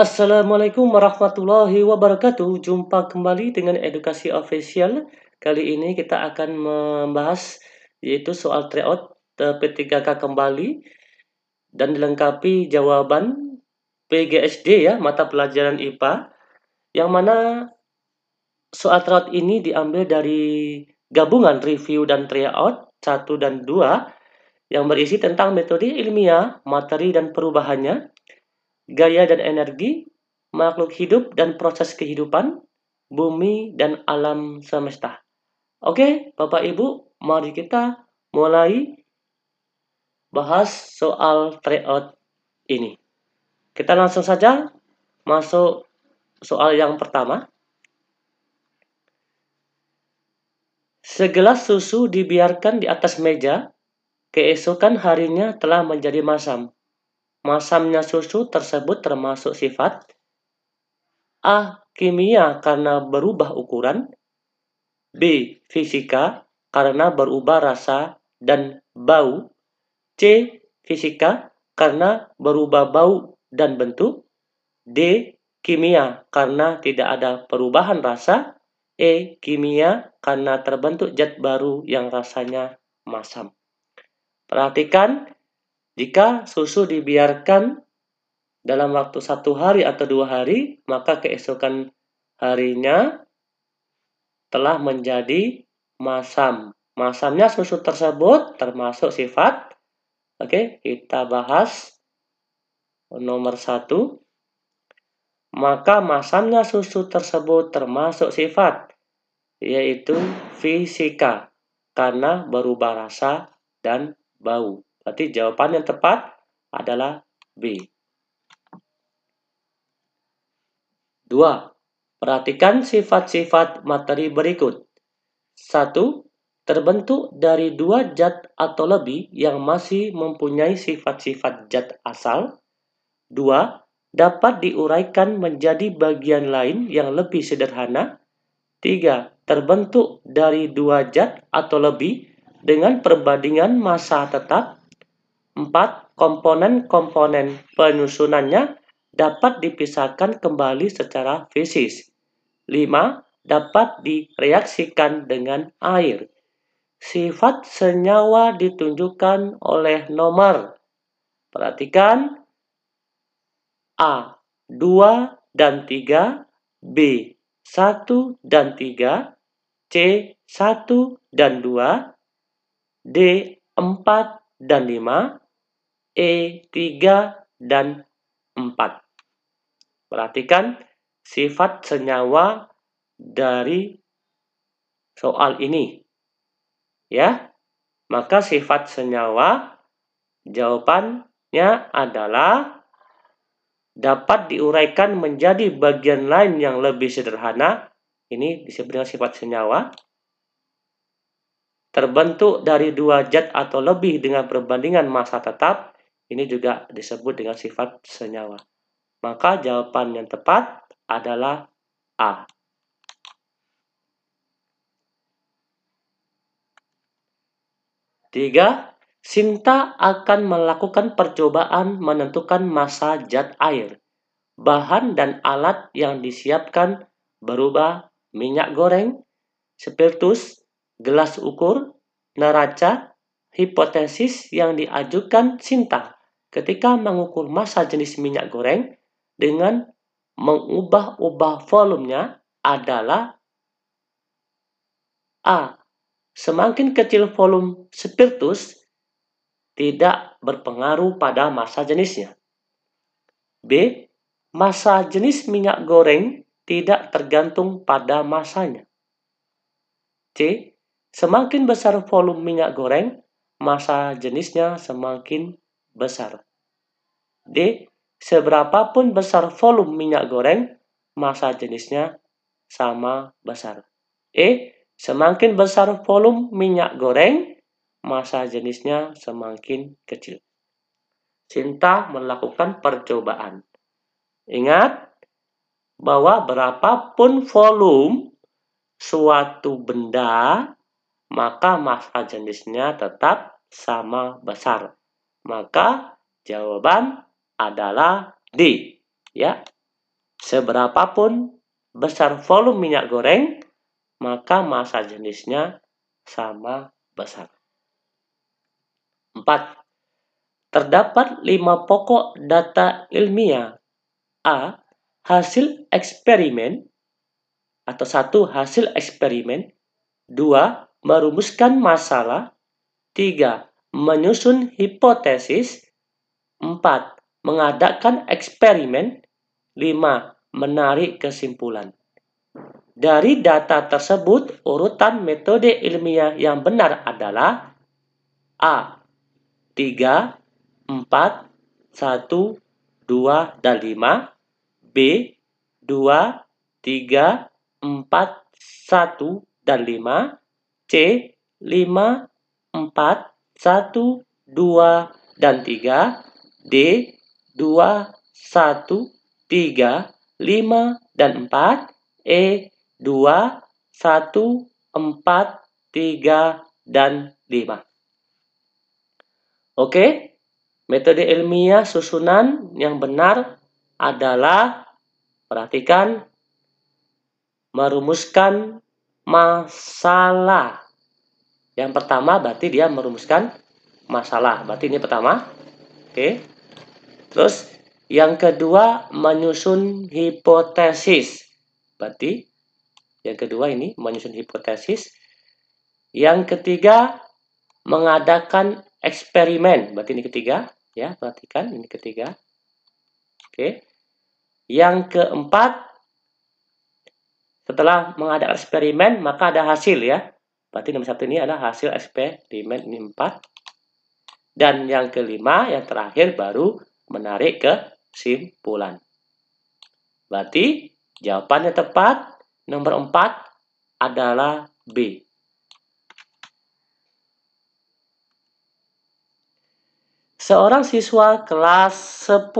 Assalamualaikum warahmatullahi wabarakatuh. Jumpa kembali dengan Edukasi Official. Kali ini kita akan membahas yaitu soal tryout P3K kembali dan dilengkapi jawaban PGSD ya, mata pelajaran IPA. Yang mana soal tryout ini diambil dari gabungan review dan tryout 1 dan 2 yang berisi tentang metode ilmiah, materi dan perubahannya, gaya dan energi, makhluk hidup dan proses kehidupan, bumi dan alam semesta. Oke, Bapak Ibu, mari kita mulai bahas soal tryout ini. Kita langsung saja masuk soal yang pertama. Segelas susu dibiarkan di atas meja, keesokan harinya telah menjadi masam. Masamnya susu tersebut termasuk sifat A. Kimia karena berubah ukuran, B. Fisika karena berubah rasa dan bau, C. Fisika karena berubah bau dan bentuk, D. Kimia karena tidak ada perubahan rasa, E. Kimia karena terbentuk zat baru yang rasanya masam. Perhatikan, jika susu dibiarkan dalam waktu 1 hari atau 2 hari, maka keesokan harinya telah menjadi masam. Masamnya susu tersebut termasuk sifat. Oke, kita bahas nomor 1. Maka masamnya susu tersebut termasuk sifat, yaitu fisika, karena berubah rasa dan bau. Berarti jawaban yang tepat adalah B. 2. Perhatikan sifat-sifat materi berikut. 1. Terbentuk dari 2 zat atau lebih yang masih mempunyai sifat-sifat zat asal. 2. Dapat diuraikan menjadi bagian lain yang lebih sederhana. 3. Terbentuk dari 2 zat atau lebih dengan perbandingan massa tetap. 4. Komponen-komponen penyusunannya dapat dipisahkan kembali secara fisis. 5. Dapat direaksikan dengan air. Sifat senyawa ditunjukkan oleh nomor. Perhatikan A. 2 dan 3, B. 1 dan 3, C. 1 dan 2, D. 4 dan 5, E. 3 dan 4. Perhatikan sifat senyawa dari soal ini. Ya, maka sifat senyawa jawabannya adalah dapat diuraikan menjadi bagian lain yang lebih sederhana. Ini disebut dengan sifat senyawa. Terbentuk dari 2 zat atau lebih dengan perbandingan massa tetap. Ini juga disebut dengan sifat senyawa. Maka jawaban yang tepat adalah A. 3. Sinta akan melakukan percobaan menentukan massa zat air. Bahan dan alat yang disiapkan berupa minyak goreng, spiritus, gelas ukur, neraca. Hipotesis yang diajukan Sinta ketika mengukur massa jenis minyak goreng dengan mengubah-ubah volumenya adalah A. Semakin kecil volume spiritus, tidak berpengaruh pada massa jenisnya. B. Massa jenis minyak goreng tidak tergantung pada massanya. C. Semakin besar volume minyak goreng, massa jenisnya semakin besar. D. Seberapapun besar volume minyak goreng, massa jenisnya sama besar. E. Semakin besar volume minyak goreng, massa jenisnya semakin kecil. Sinta melakukan percobaan. Ingat bahwa berapapun volume suatu benda, maka massa jenisnya tetap sama besar. Maka jawaban adalah D. Ya. Seberapapun besar volume minyak goreng, maka massa jenisnya sama besar. 4. Terdapat 5 pokok data ilmiah. A. Hasil eksperimen atau 1. Hasil eksperimen. 2. Merumuskan masalah. 3. Menyusun hipotesis. 4. Mengadakan eksperimen. 5. Menarik kesimpulan. Dari data tersebut, urutan metode ilmiah yang benar adalah A. 3, 4, 1, 2, dan 5. B. 2, 3, 4, 1, dan 5. C. 5, 4, 1, 2, dan 3. D. 2, 1, 3, 5, dan 4. E. 2, 1, 4, 3, dan 5. Oke, metode ilmiah susunan yang benar adalah, perhatikan, merumuskan masalah. Yang pertama berarti dia merumuskan masalah. Berarti ini pertama. Oke. Terus yang kedua menyusun hipotesis. Berarti yang kedua ini menyusun hipotesis. Yang ketiga mengadakan eksperimen. Berarti ini ketiga, ya, perhatikan ini ketiga. Oke. Yang keempat, setelah mengadakan eksperimen maka ada hasil, ya. Berarti nomor 1 ini adalah hasil eksperimen, ini 4. Dan yang kelima, yang terakhir baru menarik kesimpulan. Berarti jawabannya tepat, nomor 4 adalah B. Seorang siswa kelas 10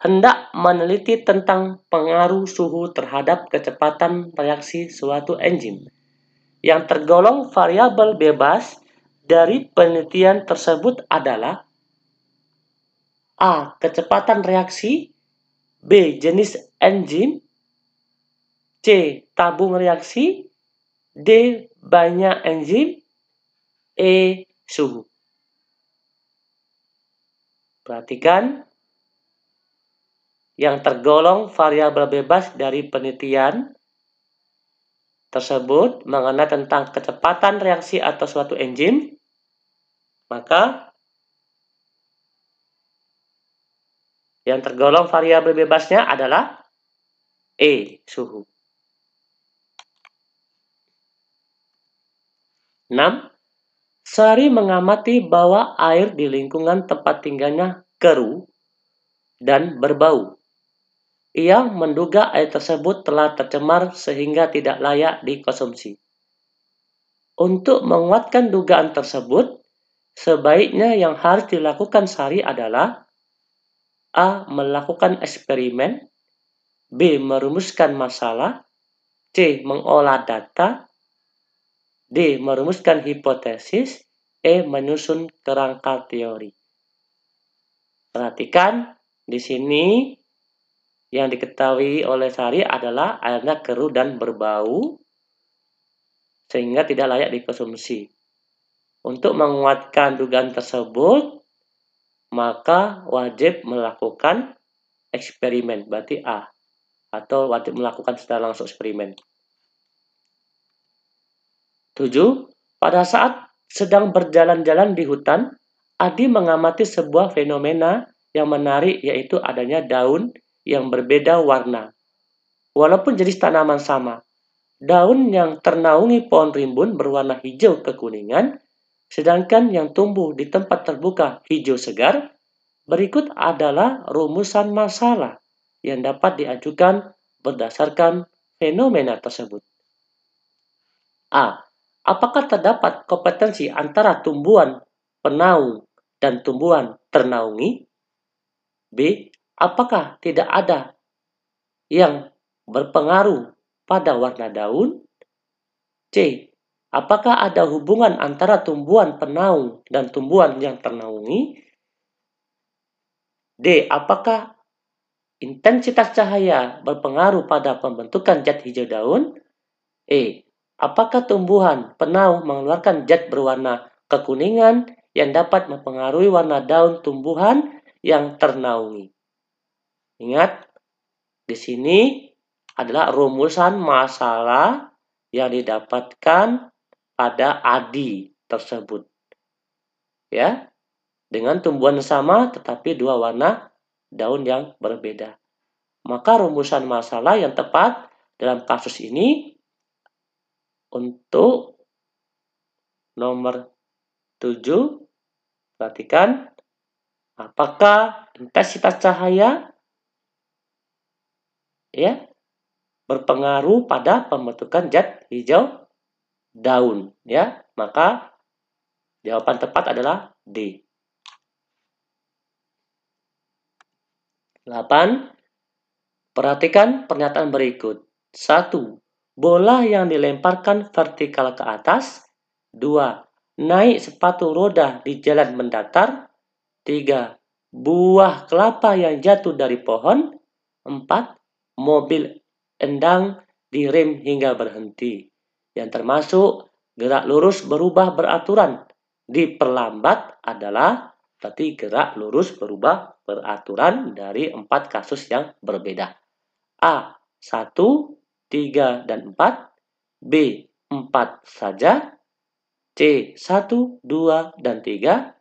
hendak meneliti tentang pengaruh suhu terhadap kecepatan reaksi suatu enzim yang tergolong variabel bebas. Dari penelitian tersebut adalah A. Kecepatan reaksi. B. Jenis enzim. C. Tabung reaksi. D. Banyak enzim. E. Suhu. Perhatikan, yang tergolong variabel bebas dari penelitian tersebut mengenai tentang kecepatan reaksi atau suatu enzim, maka yang tergolong variabel bebasnya adalah E. Suhu. 6. Sari mengamati bahwa air di lingkungan tempat tinggalnya keruh dan berbau. Ia menduga air tersebut telah tercemar sehingga tidak layak dikonsumsi. Untuk menguatkan dugaan tersebut, sebaiknya yang harus dilakukan Sari adalah A. Melakukan eksperimen. B. Merumuskan masalah. C. Mengolah data. D. Merumuskan hipotesis. E. Menyusun kerangka teori. Perhatikan, di sini yang diketahui oleh Sari adalah airnya keruh dan berbau sehingga tidak layak dikonsumsi. Untuk menguatkan dugaan tersebut, maka wajib melakukan eksperimen, berarti A. Atau wajib melakukan secara langsung eksperimen. 7. Pada saat sedang berjalan-jalan di hutan, Adi mengamati sebuah fenomena yang menarik, yaitu adanya daun yang berbeda warna. Walaupun jenis tanaman sama, daun yang ternaungi pohon rimbun berwarna hijau kekuningan, sedangkan yang tumbuh di tempat terbuka hijau segar. Berikut adalah rumusan masalah yang dapat diajukan berdasarkan fenomena tersebut. A. Apakah terdapat kompetensi antara tumbuhan penaung dan tumbuhan ternaungi? B. Apakah tidak ada yang berpengaruh pada warna daun? C. Apakah ada hubungan antara tumbuhan penaung dan tumbuhan yang ternaungi? D. Apakah intensitas cahaya berpengaruh pada pembentukan zat hijau daun? Apakah tumbuhan penau mengeluarkan zat berwarna kekuningan yang dapat mempengaruhi warna daun tumbuhan yang ternaungi? Ingat, di sini adalah rumusan masalah yang didapatkan pada ADI tersebut. Ya, dengan tumbuhan sama tetapi dua warna daun yang berbeda. Maka rumusan masalah yang tepat dalam kasus ini untuk nomor 7, perhatikan apakah intensitas cahaya berpengaruh pada pembentukan zat hijau daun, maka jawaban tepat adalah D. 8. Perhatikan pernyataan berikut. 1. Bola yang dilemparkan vertikal ke atas. 2. Naik sepatu roda di jalan mendatar. 3. Buah kelapa yang jatuh dari pohon. 4. Mobil endang direm hingga berhenti. Yang termasuk gerak lurus berubah beraturan. Diperlambat adalah berarti gerak lurus berubah beraturan dari 4 kasus yang berbeda. A. 1, 3, dan 4. B. 4 saja. C. 1, 2, dan 3.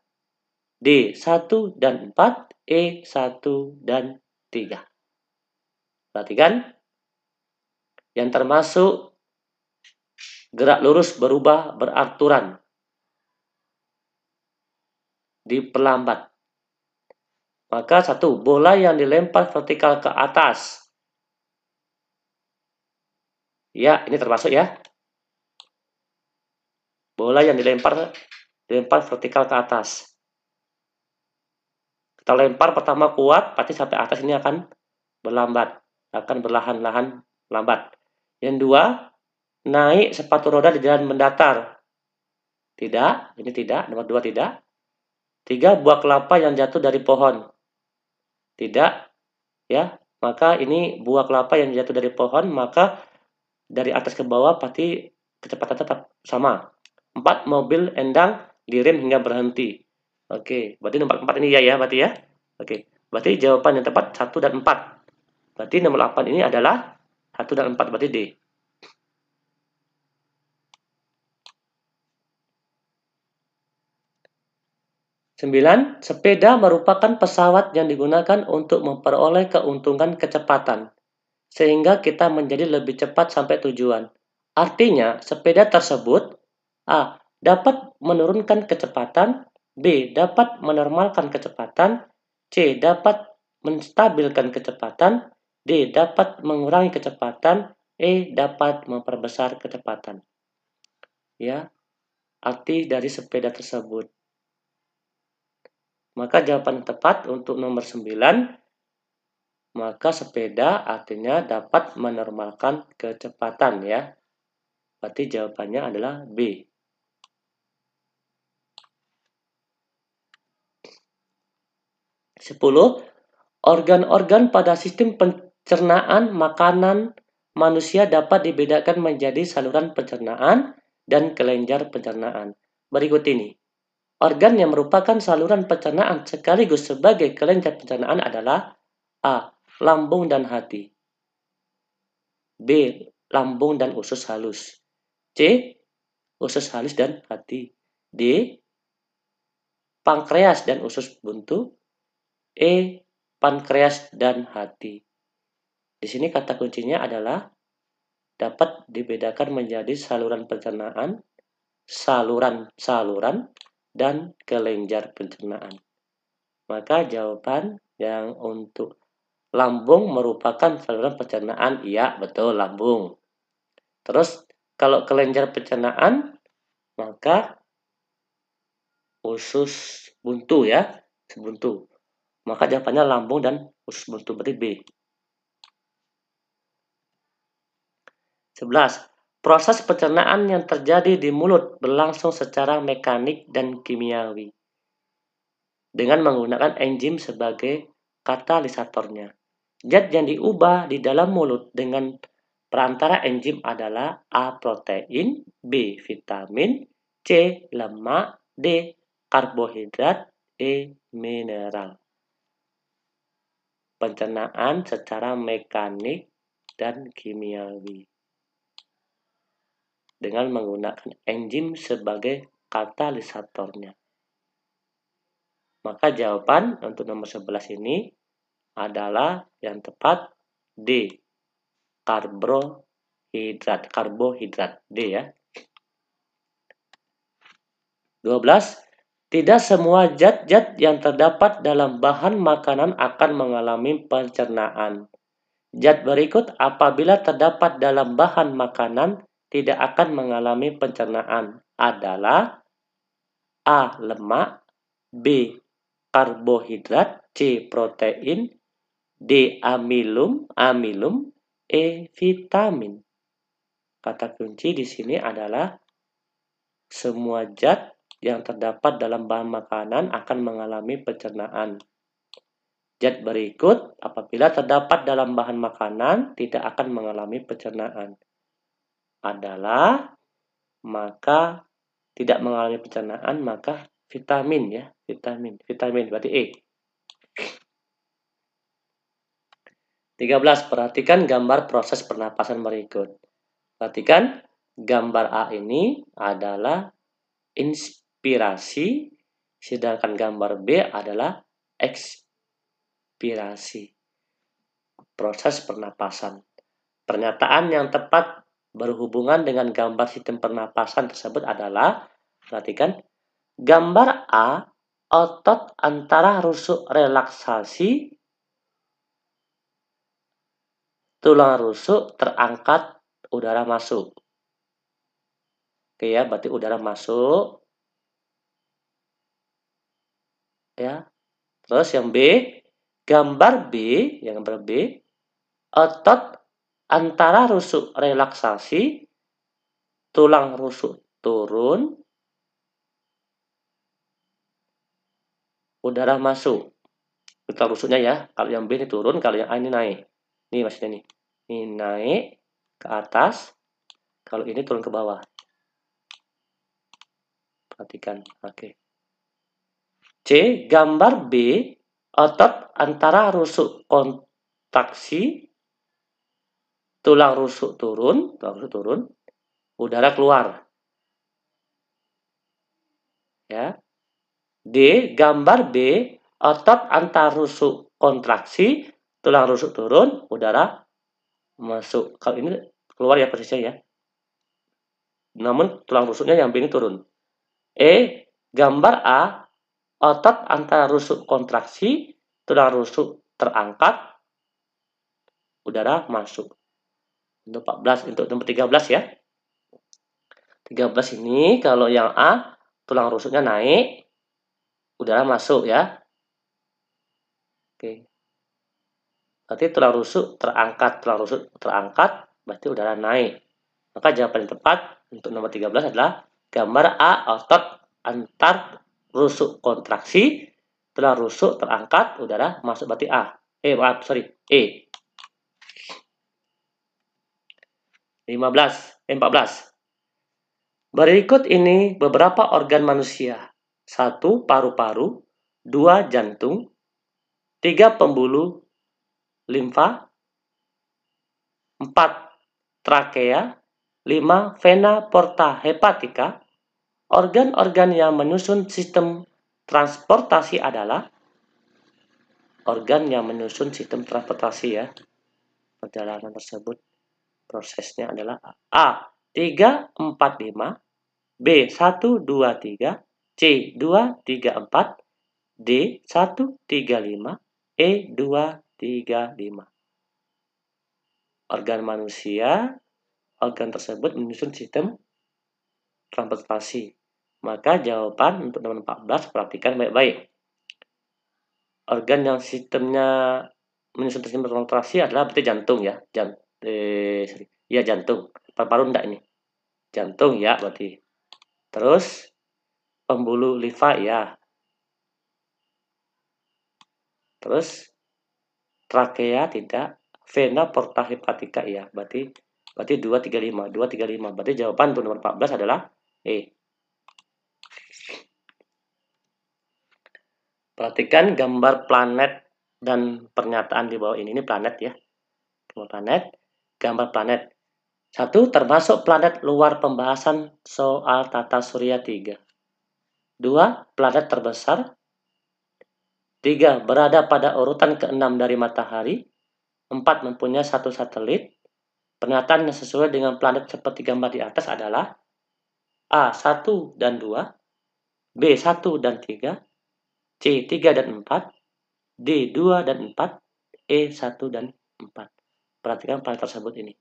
D. 1 dan 4. E. 1 dan 3. Perhatikan. Yang termasuk gerak lurus berubah beraturan. Diperlambat. Maka 1. Bola yang dilempar vertikal ke atas. Ya, ini termasuk ya. Bola yang dilempar vertikal ke atas. Kita lempar pertama kuat, pasti sampai atas ini akan berlambat. Akan berlahan-lahan lambat. Yang 2, naik sepatu roda di jalan mendatar. Tidak, ini tidak. Nomor 2 tidak. 3, buah kelapa yang jatuh dari pohon. Tidak, ya. Maka ini buah kelapa yang jatuh dari pohon, maka dari atas ke bawah pasti kecepatan tetap sama. 4, mobil endang direm hingga berhenti. Oke, berarti nomor 4 ini ya berarti ya. Oke, berarti jawaban yang tepat 1 dan 4. Berarti nomor 8 ini adalah 1 dan 4, berarti D. 9. Sepeda merupakan pesawat yang digunakan untuk memperoleh keuntungan kecepatan, sehingga kita menjadi lebih cepat sampai tujuan. Artinya, sepeda tersebut A. Dapat menurunkan kecepatan. B. Dapat menormalkan kecepatan. C. Dapat menstabilkan kecepatan. D. Dapat mengurangi kecepatan. E. Dapat memperbesar kecepatan. Ya, arti dari sepeda tersebut. Maka jawaban tepat untuk nomor 9, maka sepeda artinya dapat menormalkan kecepatan ya. Berarti jawabannya adalah B. 10. Organ-organ pada sistem pencernaan makanan manusia dapat dibedakan menjadi saluran pencernaan dan kelenjar pencernaan. Berikut ini. Organ yang merupakan saluran pencernaan sekaligus sebagai kelenjar pencernaan adalah A. Lambung dan hati. B. Lambung dan usus halus. C. Usus halus dan hati. D. Pankreas dan usus buntu. E. Pankreas dan hati. Di sini kata kuncinya adalah dapat dibedakan menjadi saluran pencernaan, saluran-saluran, dan kelenjar pencernaan. Maka jawaban yang untuk lambung merupakan saluran pencernaan, iya betul lambung. Terus kalau kelenjar pencernaan maka usus buntu ya, buntu. Maka jawabannya lambung dan usus buntu, berarti B. 11. Proses pencernaan yang terjadi di mulut berlangsung secara mekanik dan kimiawi dengan menggunakan enzim sebagai katalisatornya. Zat yang diubah di dalam mulut dengan perantara enzim adalah A. Protein, B. Vitamin, C. Lemak, D. Karbohidrat, E. Mineral. Pencernaan secara mekanik dan kimiawi dengan menggunakan enzim sebagai katalisatornya. Maka jawaban untuk nomor 11 ini adalah yang tepat D. Karbohidrat D ya. 12. Tidak semua zat-zat yang terdapat dalam bahan makanan akan mengalami pencernaan. Zat berikut apabila terdapat dalam bahan makanan tidak akan mengalami pencernaan adalah A. Lemak, B. Karbohidrat, C. Protein, D. Amilum, E. Vitamin. Kata kunci di sini adalah semua zat yang terdapat dalam bahan makanan akan mengalami pencernaan. Zat berikut apabila terdapat dalam bahan makanan tidak akan mengalami pencernaan adalah maka tidak mengalami pencernaan maka vitamin ya, vitamin berarti E. 13. Perhatikan gambar proses pernapasan berikut. Perhatikan gambar A ini adalah inspirasi, sedangkan gambar B adalah ekspirasi. Proses pernapasan. Pernyataan yang tepat berhubungan dengan gambar sistem pernapasan tersebut adalah, perhatikan, gambar A, otot antara rusuk relaksasi, tulang rusuk terangkat, udara masuk. Oke ya, berarti udara masuk. Ya. Terus yang B, gambar B, otot antara rusuk relaksasi, tulang rusuk turun, udara masuk. Tulang rusuknya ya, kalau yang B ini turun, kalau yang A ini naik. Ini maksudnya nih. Ini naik ke atas, kalau ini turun ke bawah. Perhatikan, oke. C, gambar B, otot antara rusuk kontraksi, tulang rusuk turun, udara keluar. Ya. D, gambar B, otot antar rusuk kontraksi, tulang rusuk turun, udara masuk. Kalau ini keluar ya posisinya ya. Namun tulang rusuknya yang B ini turun. E, gambar A, otot antara rusuk kontraksi, tulang rusuk terangkat, udara masuk. Untuk 14, untuk nomor 13 ya. 13 ini kalau yang A, tulang rusuknya naik, udara masuk ya. Oke. Berarti tulang rusuk terangkat, berarti udara naik. Maka jawaban yang tepat untuk nomor 13 adalah gambar A, otot antar rusuk kontraksi, tulang rusuk terangkat, udara masuk, berarti A. E. 14. Berikut ini beberapa organ manusia. 1. Paru-paru, 2. Jantung, 3. Pembuluh limfa, 4. Trakea, 5. Vena porta hepatica. Organ-organ yang menyusun sistem transportasi adalah organ yang menyusun sistem transportasi ya. Perjalanan tersebut prosesnya adalah A. 3, 4, 5, B. 1, 2, 3, C. 2, 3, 4, D. 1, 3, 5, E. 2, 3, 5. Organ manusia, organ tersebut menyusun sistem transportasi. Maka jawaban untuk nomor 14 perhatikan baik-baik. Organ yang sistemnya menyusun sistem transportasi adalah berarti jantung ya. Jantung. Paru-paru enggak ini. Jantung ya berarti. Terus pembuluh limfa ya. Terus Trakea tidak. Vena porta hepatica ya. Berarti 235. 235. Berarti jawaban untuk nomor 14 adalah E. Perhatikan gambar planet dan pernyataan di bawah ini. Ini planet ya. Gambar planet. 1. Termasuk planet luar pembahasan soal tata surya 3. 2. Planet terbesar. 3. Berada pada urutan ke-6 dari matahari. 4. Mempunyai satu satelit. Pernyataan yang sesuai dengan planet seperti gambar di atas adalah A. 1 dan 2. B. 1 dan 3. C. 3 dan 4. D. 2 dan 4. E. 1 dan 4. Perhatikan planet tersebut ini.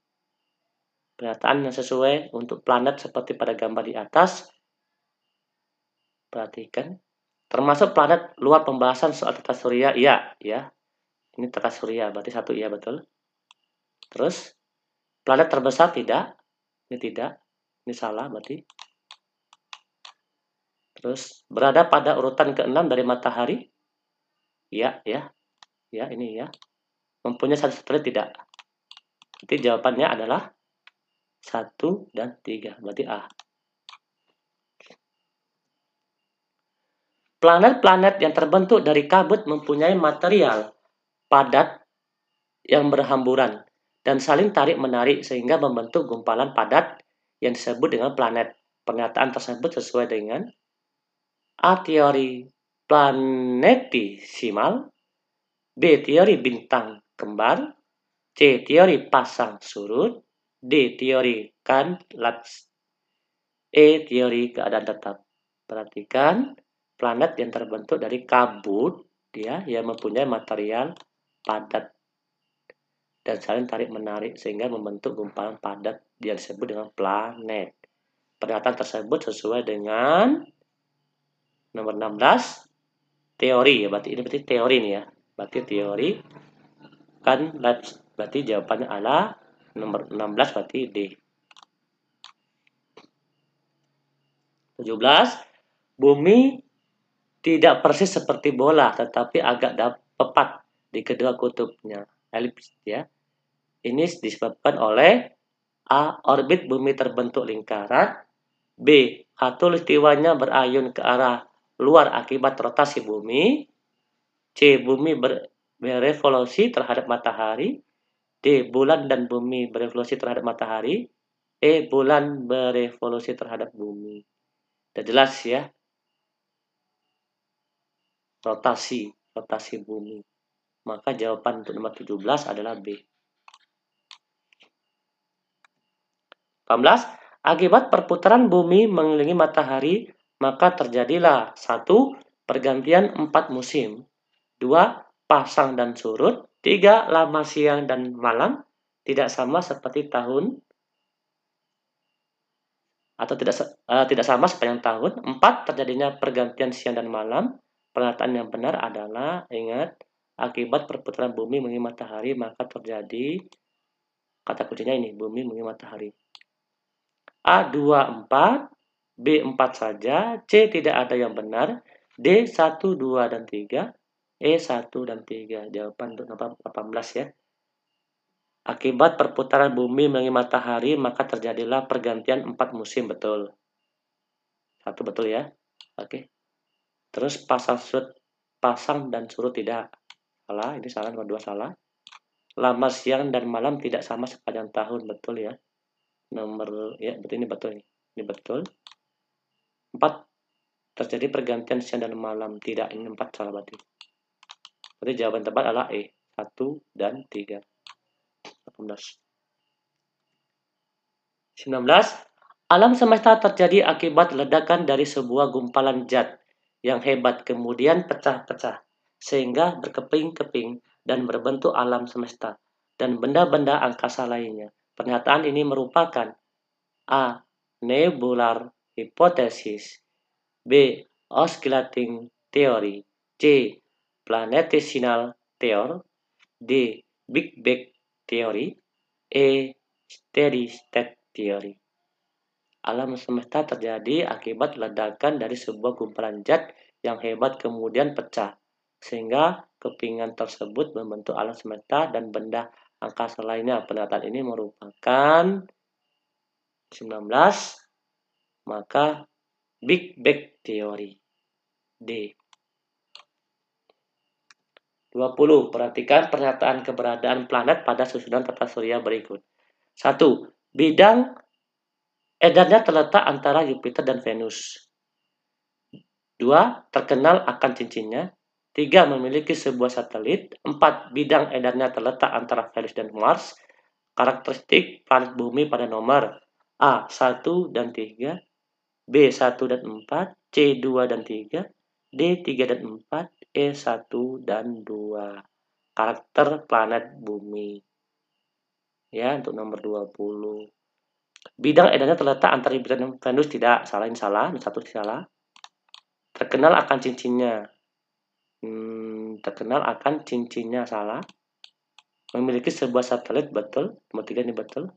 Pernyataan yang sesuai untuk planet seperti pada gambar di atas. Perhatikan. Termasuk planet luar pembahasan soal tata surya. Iya, ya. Ini tata surya, berarti 1 iya betul. Terus, planet terbesar tidak. Ini tidak. Ini salah berarti. Terus, berada pada urutan ke-6 dari matahari. Iya, ya. Ya, ini ya. Mempunyai satu satelit tidak. Jadi jawabannya adalah 1 dan 3. Berarti A. Planet-planet yang terbentuk dari kabut mempunyai material padat yang berhamburan dan saling tarik-menarik sehingga membentuk gumpalan padat yang disebut dengan planet. Pernyataan tersebut sesuai dengan A. Teori planetesimal, B. Teori bintang kembar, C. Teori pasang surut, D. Teori Kant-Lutz, E. Teori keadaan tetap. Perhatikan, planet yang terbentuk dari kabut, dia yang mempunyai material padat dan saling tarik-menarik sehingga membentuk gumpalan padat yang disebut dengan planet. Pernyataan tersebut sesuai dengan nomor 16, teori ya. Berarti teori nih ya. Berarti teori kan, berarti jawabannya adalah nomor 16, berarti D. 17. Bumi tidak persis seperti bola, tetapi agak tepat di kedua kutubnya. Elips ya. Ini disebabkan oleh A. Orbit bumi terbentuk lingkaran. B. Khatulistiwanya berayun ke arah luar akibat rotasi bumi. C. Bumi berevolusi terhadap matahari. D. Bulan dan bumi berevolusi terhadap matahari. E. Bulan berevolusi terhadap bumi. Sudah jelas ya. Rotasi bumi. Maka jawaban untuk nomor 17 adalah B. 18. Akibat perputaran bumi mengelilingi matahari, maka terjadilah 1. Pergantian 4 musim. 2. Pasang dan surut. 3. Lama siang dan malam tidak sama seperti tahun atau tidak sama sepanjang tahun. 4. Terjadinya pergantian siang dan malam. Pernyataan yang benar adalah, ingat, akibat perputaran bumi mengelilingi matahari, maka terjadi, kata kuncinya ini, bumi mengelilingi matahari. A 24, B 4 saja, C tidak ada yang benar, D 1, 2, dan 3, E 1 dan 3. Jawaban untuk nomor 18 ya. Akibat perputaran bumi mengelilingi matahari, maka terjadilah pergantian 4 musim, betul. 1 betul ya. Oke. Terus pasang dan surut tidak. Salah, ini salah, nomor 2 salah. Lama siang dan malam tidak sama sepanjang tahun, betul ya. Nomor ya, betul, ini betul ini. Ini betul. 4. Terjadi pergantian siang dan malam. Tidak, ini 4 salah berarti. Berarti jawaban tepat adalah E. 1 dan 3. 18. 19. Alam semesta terjadi akibat ledakan dari sebuah gumpalan zat yang hebat kemudian pecah-pecah sehingga berkeping-keping dan berbentuk alam semesta dan benda-benda angkasa lainnya. Pernyataan ini merupakan A. Nebular hypothesis, B. Oscillating theory, C. Planetesimal theory, D. Big Bang theory, E. Steady state theory. Alam semesta terjadi akibat ledakan dari sebuah gumpalan zat yang hebat kemudian pecah sehingga kepingan tersebut membentuk alam semesta dan benda angkasa lainnya. Pernyataan ini merupakan 19, maka Big Bang Theory. D. 20. Perhatikan pernyataan keberadaan planet pada susunan tata surya berikut. 1. Bidang edarnya terletak antara Jupiter dan Venus. 2. Terkenal akan cincinnya. 3. Memiliki sebuah satelit. 4. Bidang edarnya terletak antara Venus dan Mars. Karakteristik planet bumi pada nomor A. 1 dan 3, B. 1 dan 4, C. 2 dan 3, D. 3 dan 4, E. 1 dan 2. Karakter planet bumi. Ya, untuk nomor 20. Bidang edarnya terletak antara Jupiter dan Venus, tidak, salah, ini salah, satu salah. Terkenal akan cincinnya. Terkenal akan cincinnya, salah. Memiliki sebuah satelit, betul. Nomor 3 ini betul.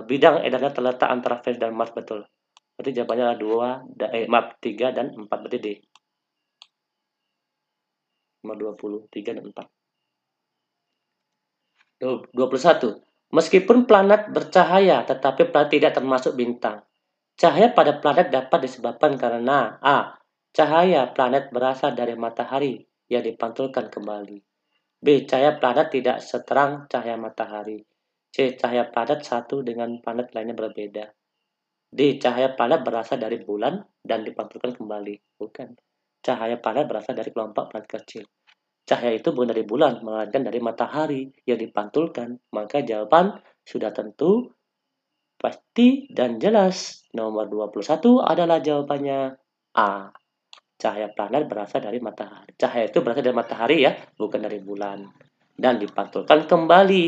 Bidang edarnya terletak antara Venus dan Mars, betul. Berarti jawabannya adalah 3 dan 4, berarti D. Nomor 20, 3 dan 4. 21. Meskipun planet bercahaya, tetapi planet tidak termasuk bintang. Cahaya pada planet dapat disebabkan karena A. Cahaya planet berasal dari matahari yang dipantulkan kembali. B. Cahaya planet tidak seterang cahaya matahari. C. Cahaya planet satu dengan planet lainnya berbeda. D. Cahaya planet berasal dari bulan dan dipantulkan kembali. Bukan. Cahaya planet berasal dari kelompok planet kecil. Cahaya itu bukan dari bulan, melainkan dari matahari yang dipantulkan. Maka jawaban sudah tentu, pasti, dan jelas. Nomor 21 adalah jawabannya A. Cahaya planet berasal dari matahari. Cahaya itu berasal dari matahari ya, bukan dari bulan. Dan dipantulkan kembali.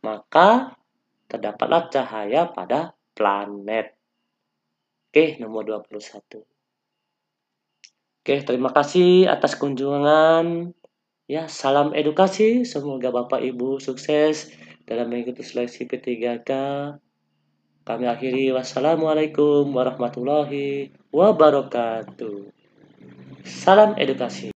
Maka terdapatlah cahaya pada planet. Oke, nomor 21. Oke, terima kasih atas kunjungan. Ya, salam edukasi. Semoga Bapak Ibu sukses dalam mengikuti seleksi P3K. Kami akhiri. Wassalamualaikum warahmatullahi wabarakatuh. Salam edukasi.